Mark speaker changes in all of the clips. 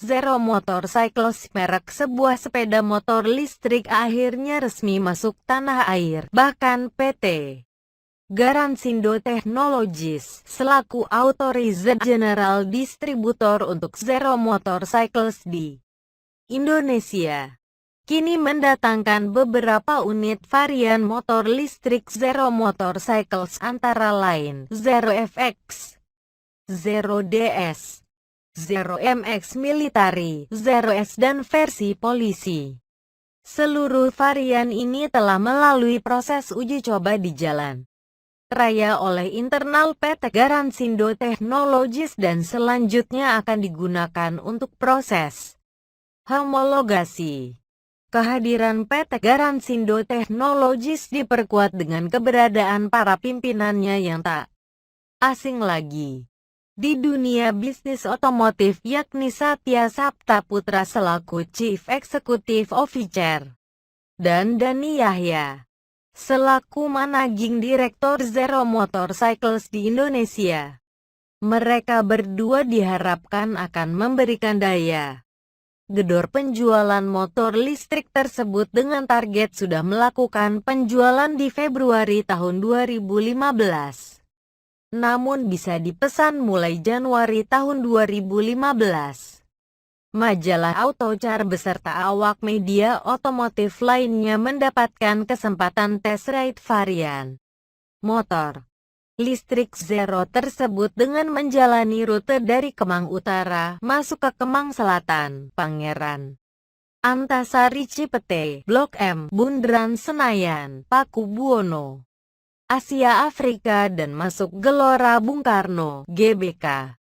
Speaker 1: Zero Motorcycles, merek sebuah sepeda motor listrik, akhirnya resmi masuk tanah air. Bahkan PT Garansindo Technologies, selaku Authorized General Distributor untuk Zero Motorcycles di Indonesia, kini mendatangkan beberapa unit varian motor listrik Zero Motorcycles, antara lain Zero FX, Zero DS, Zero MX Military, Zero S, dan versi polisi. Seluruh varian ini telah melalui proses uji coba di jalan raya oleh internal PT Garansindo Technologies dan selanjutnya akan digunakan untuk proses homologasi. Kehadiran PT Garansindo Technologies diperkuat dengan keberadaan para pimpinannya yang tak asing lagi di dunia bisnis otomotif, yakni Satya Sapta Putra selaku Chief Executive Officer dan Dani Yahya selaku Managing Director Zero Motorcycles di Indonesia. Mereka berdua diharapkan akan memberikan daya gedor penjualan motor listrik tersebut dengan target sudah melakukan penjualan di Februari tahun 2015. Namun bisa dipesan mulai Januari tahun 2015. Majalah Autocar beserta awak media otomotif lainnya mendapatkan kesempatan test ride varian motor listrik Zero tersebut dengan menjalani rute dari Kemang Utara masuk ke Kemang Selatan, Pangeran Antasari Cipete, Blok M, Bundaran Senayan, Paku Buwono, Asia Afrika, dan masuk Gelora Bung Karno, GBK,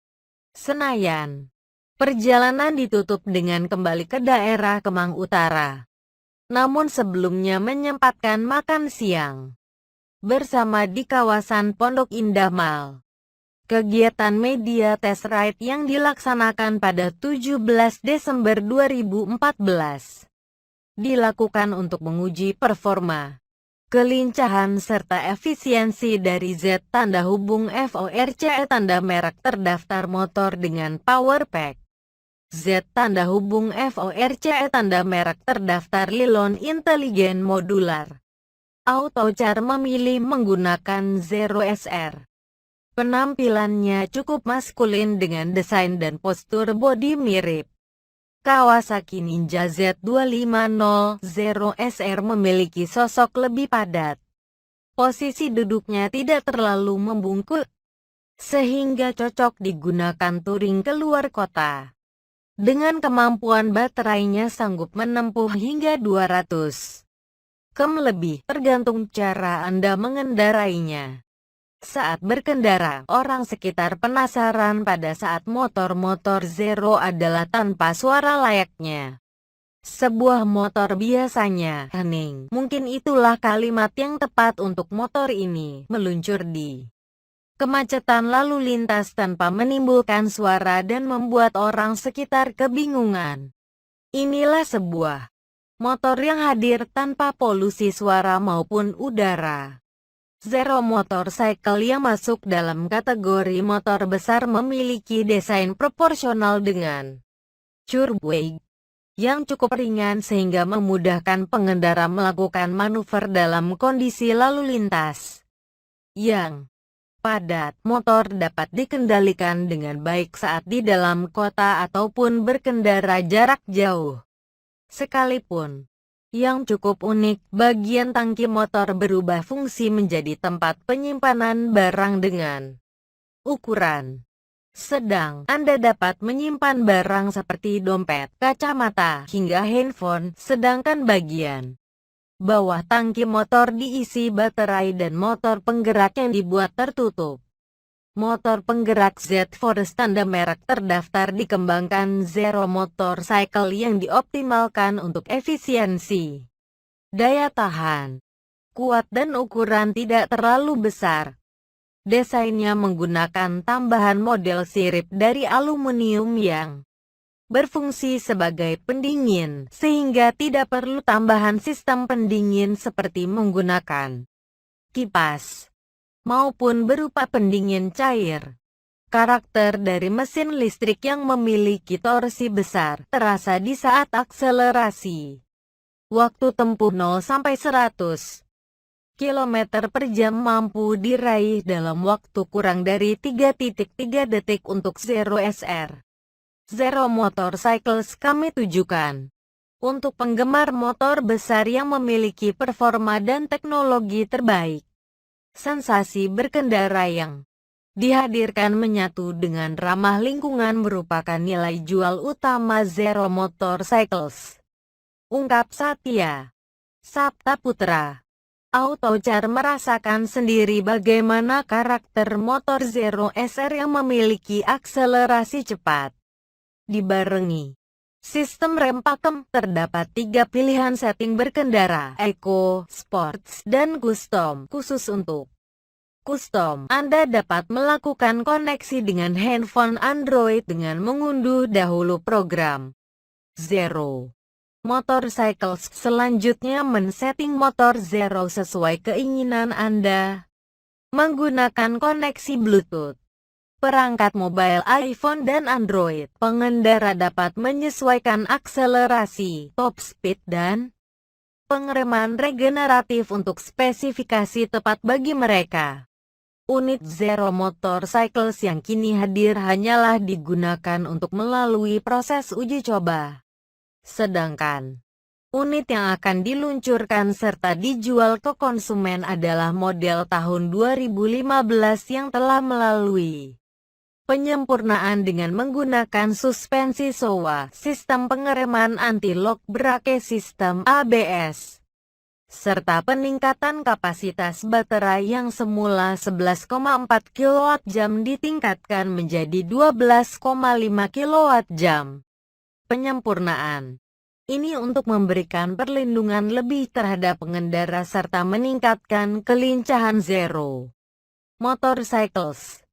Speaker 1: Senayan. Perjalanan ditutup dengan kembali ke daerah Kemang Utara. Namun sebelumnya menyempatkan makan siang bersama di kawasan Pondok Indah Mall. Kegiatan media test ride yang dilaksanakan pada 17 Desember 2014 dilakukan untuk menguji performa, kelincahan serta efisiensi dari Z tanda hubung VORCE tanda merek terdaftar motor dengan power pack. Z tanda hubung VORCE tanda merek terdaftar Lilon Intelligent Modular. Autocar memilih menggunakan Zero SR. Penampilannya cukup maskulin dengan desain dan postur bodi mirip Kawasaki Ninja Z250. Zero SR memiliki sosok lebih padat. Posisi duduknya tidak terlalu membungkuk, sehingga cocok digunakan touring keluar kota. Dengan kemampuan baterainya sanggup menempuh hingga 200 km lebih, tergantung cara Anda mengendarainya. Saat berkendara, orang sekitar penasaran pada saat motor-motor Zero adalah tanpa suara layaknya sebuah motor biasanya. Hening. Mungkin itulah kalimat yang tepat untuk motor ini, meluncur di kemacetan lalu lintas tanpa menimbulkan suara dan membuat orang sekitar kebingungan. Inilah sebuah motor yang hadir tanpa polusi suara maupun udara. Zero Motorcycle yang masuk dalam kategori motor besar memiliki desain proporsional dengan curb yang cukup ringan sehingga memudahkan pengendara melakukan manuver dalam kondisi lalu lintas yang padat. Motor dapat dikendalikan dengan baik saat di dalam kota ataupun berkendara jarak jauh. Sekalipun, yang cukup unik, bagian tangki motor berubah fungsi menjadi tempat penyimpanan barang dengan ukuran sedang. Anda dapat menyimpan barang seperti dompet, kacamata, hingga handphone, sedangkan bagian bawah tangki motor diisi baterai dan motor penggerak yang dibuat tertutup. Motor penggerak Z-Force tanda merek terdaftar dikembangkan Zero Motorcycle yang dioptimalkan untuk efisiensi, daya tahan, kuat dan ukuran tidak terlalu besar. Desainnya menggunakan tambahan model sirip dari aluminium yang berfungsi sebagai pendingin, sehingga tidak perlu tambahan sistem pendingin seperti menggunakan kipas maupun berupa pendingin cair. Karakter dari mesin listrik yang memiliki torsi besar terasa di saat akselerasi. Waktu tempuh 0-100 km per jam mampu diraih dalam waktu kurang dari 3,3 detik untuk Zero SR. Zero Motorcycles kami tujukan untuk penggemar motor besar yang memiliki performa dan teknologi terbaik. Sensasi berkendara yang dihadirkan menyatu dengan ramah lingkungan merupakan nilai jual utama Zero Motorcycles. Ungkap Satya Saptaputra. Autocar merasakan sendiri bagaimana karakter motor Zero SR yang memiliki akselerasi cepat. Dibarengi sistem rem pakem, terdapat 3 pilihan setting berkendara, Eco, Sports, dan Custom. Khusus untuk Custom, Anda dapat melakukan koneksi dengan handphone Android dengan mengunduh dahulu program Zero Motorcycles. Selanjutnya men-setting motor Zero sesuai keinginan Anda menggunakan koneksi Bluetooth. Perangkat mobile iPhone dan Android, pengendara dapat menyesuaikan akselerasi, top speed dan pengereman regeneratif untuk spesifikasi tepat bagi mereka. Unit Zero Motorcycles yang kini hadir hanyalah digunakan untuk melalui proses uji coba. Sedangkan unit yang akan diluncurkan serta dijual ke konsumen adalah model tahun 2015 yang telah melalui penyempurnaan dengan menggunakan suspensi Showa, sistem pengereman anti-lock brake, sistem ABS, serta peningkatan kapasitas baterai yang semula 11,4 kWh ditingkatkan menjadi 12,5 kWh. Penyempurnaan ini untuk memberikan perlindungan lebih terhadap pengendara serta meningkatkan kelincahan Zero Motorcycles.